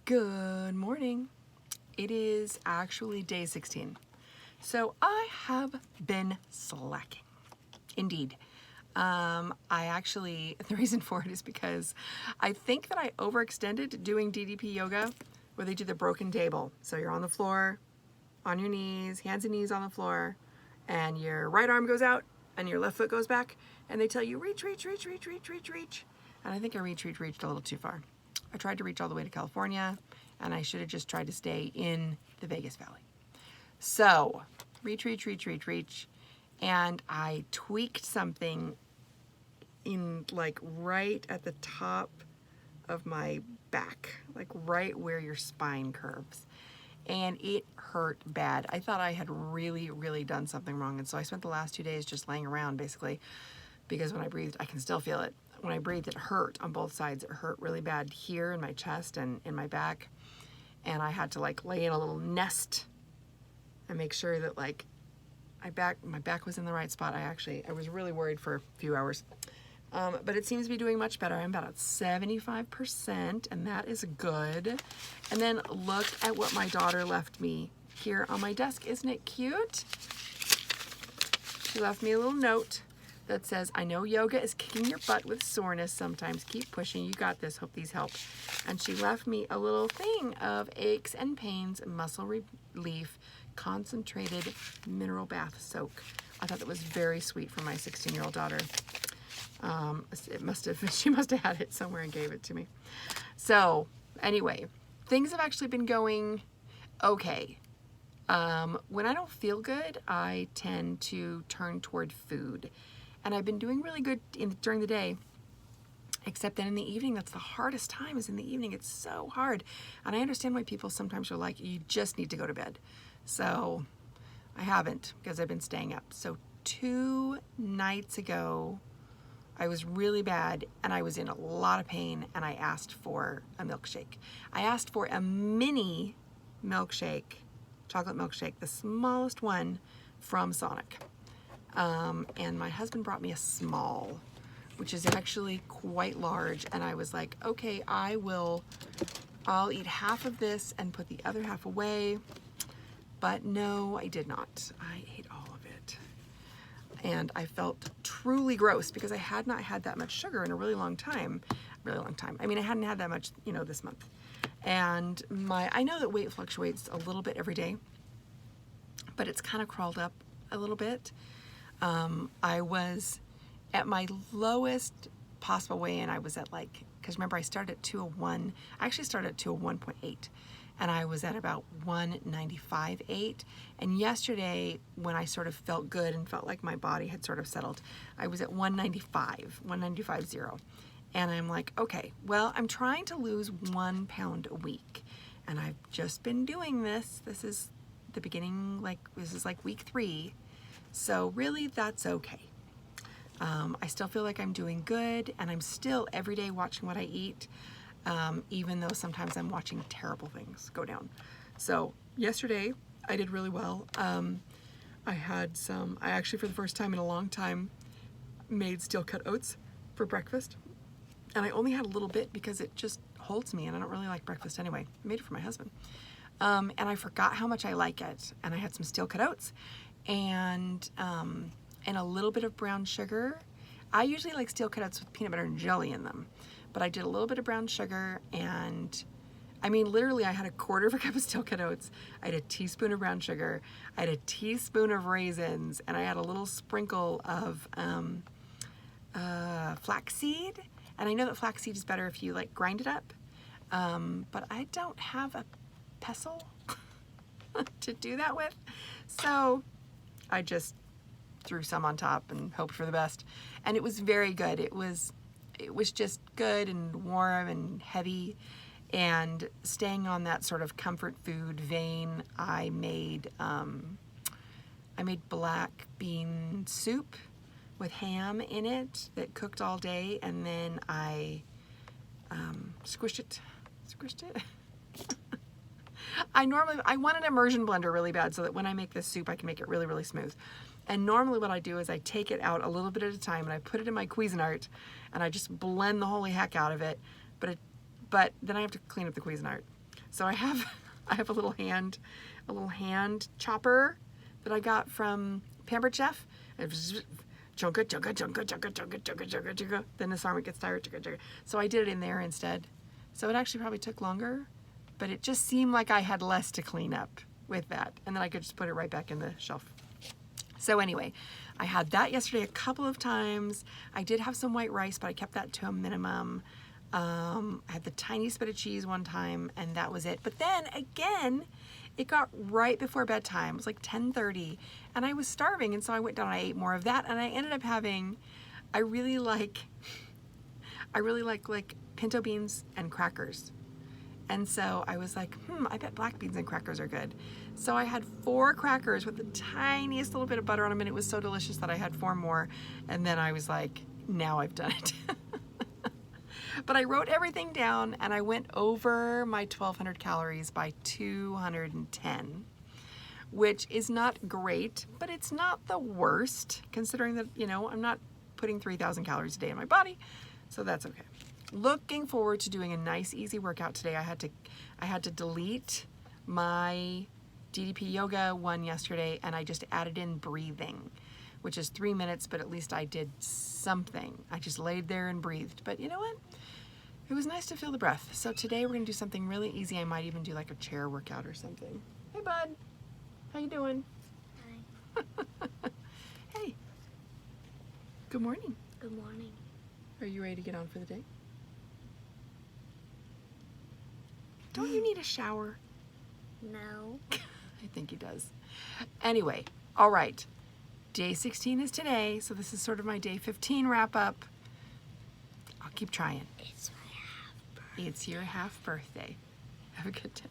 Good morning. It is actually day 16. So I have been slacking. Indeed. The reason for it is because I think that I overextended doing DDP yoga where they do the broken table. So you're on the floor, on your knees, hands and knees on the floor, and your right arm goes out and your left foot goes back, and they tell you reach, reach, reach, reach, reach, reach, reach. And I think I reached a little too far. I tried to reach all the way to California, and I should have just tried to stay in the Vegas Valley. So, reach, reach, reach, reach, reach. And I tweaked something in like right at the top of my back, like right where your spine curves. And it hurt bad. I thought I had really, really done something wrong. And so I spent the last 2 days just laying around basically, because when I breathed, I can still feel it. When I breathed, it hurt on both sides. It hurt really bad here in my chest and in my back. And I had to like lay in a little nest and make sure that like my back was in the right spot. I was really worried for a few hours. But it seems to be doing much better. I'm about at 75%, and that is good. And then look at what my daughter left me here on my desk. Isn't it cute? She left me a little note that says, I know yoga is kicking your butt with soreness sometimes. Keep pushing. You got this. Hope these help. And she left me a little thing of aches and pains, muscle relief, concentrated mineral bath soak. I thought that was very sweet for my 16-year-old daughter. She must have had it somewhere and gave it to me. So anyway, things have actually been going okay. When I don't feel good, I tend to turn toward food. And I've been doing really good during the day, except then in the evening, that's the hardest time, is in the evening. It's so hard. And I understand why people sometimes are like, you just need to go to bed. So I haven't, because I've been staying up. So 2 nights ago, I was really bad and I was in a lot of pain, and I asked for a milkshake. I asked for a mini milkshake, chocolate milkshake, the smallest one from Sonic. And my husband brought me a small, which is actually quite large. And I was like, okay, I'll eat half of this and put the other half away. But no, I did not. I ate all of it. And I felt truly gross because I had not had that much sugar in a really long time. I mean, I hadn't had that much, this month. And I know that weight fluctuates a little bit every day, but it's kind of crawled up a little bit. I was at my lowest possible weigh-in. I was at because remember I started at 201. I actually started at 201.8. And I was at about 195.8. And yesterday, when I sort of felt good and felt like my body had sort of settled, I was at 195.0. And I'm like, okay, well, I'm trying to lose 1 pound a week. And I've just been doing this. This is the beginning, this is like week 3. So really, that's okay. I still feel like I'm doing good, and I'm still every day watching what I eat. Even though sometimes I'm watching terrible things go down. So yesterday I did really well. I actually for the first time in a long time made steel cut oats for breakfast. And I only had a little bit because it just holds me, and I don't really like breakfast anyway. I made it for my husband. And I forgot how much I like it. And I had some steel cut oats and a little bit of brown sugar. I usually like steel cut oats with peanut butter and jelly in them. But I did a little bit of brown sugar, and I mean, literally, I had a quarter of a cup of steel cut oats. I had a teaspoon of brown sugar. I had a teaspoon of raisins, and I had a little sprinkle of flaxseed. And I know that flaxseed is better if you grind it up, but I don't have a pestle to do that with, so I just threw some on top and hoped for the best. And it was very good. It was just good and warm and heavy, and staying on that sort of comfort food vein, I made black bean soup with ham in it that cooked all day, and then I squished it. I want an immersion blender really bad so that when I make this soup, I can make it really, really smooth. And normally what I do is I take it out a little bit at a time and I put it in my Cuisinart and I just blend the holy heck out of it. But then I have to clean up the Cuisinart. So I have a little hand chopper that I got from Pampered Chef. Chunka, chunka, chunka, chunka, chunka, chunka, chunka, chunka. Then the sarma gets tired. Chunka, chunka. So I did it in there instead. So it actually probably took longer, but it just seemed like I had less to clean up with that. And then I could just put it right back in the shelf. So anyway, I had that yesterday a couple of times. I did have some white rice, but I kept that to a minimum. I had the tiniest bit of cheese one time, and that was it. But then again, it got right before bedtime. It was like 10:30, and I was starving, and so I went down and I ate more of that, and I ended up having, I really like pinto beans and crackers. And so I was like, I bet black beans and crackers are good. So I had 4 crackers with the tiniest little bit of butter on them, and it was so delicious that I had 4 more. And then I was like, now I've done it. But I wrote everything down, and I went over my 1,200 calories by 210, which is not great, but it's not the worst, considering that, you know, I'm not putting 3,000 calories a day in my body, so that's okay. Looking forward to doing a nice, easy workout today. I had to delete my DDP yoga one yesterday, and I just added in breathing, which is 3 minutes, but at least I did something. I just laid there and breathed. But you know what? It was nice to feel the breath. So today we're gonna do something really easy. I might even do like a chair workout or something. Hey, bud. How you doing? Hi. Hey. Good morning. Good morning. Are you ready to get on for the day? Don't you need a shower? No. I think he does. Anyway, all right. Day 16 is today, so this is sort of my day 15 wrap up. I'll keep trying. It's my half birthday. It's your half birthday. Have a good day.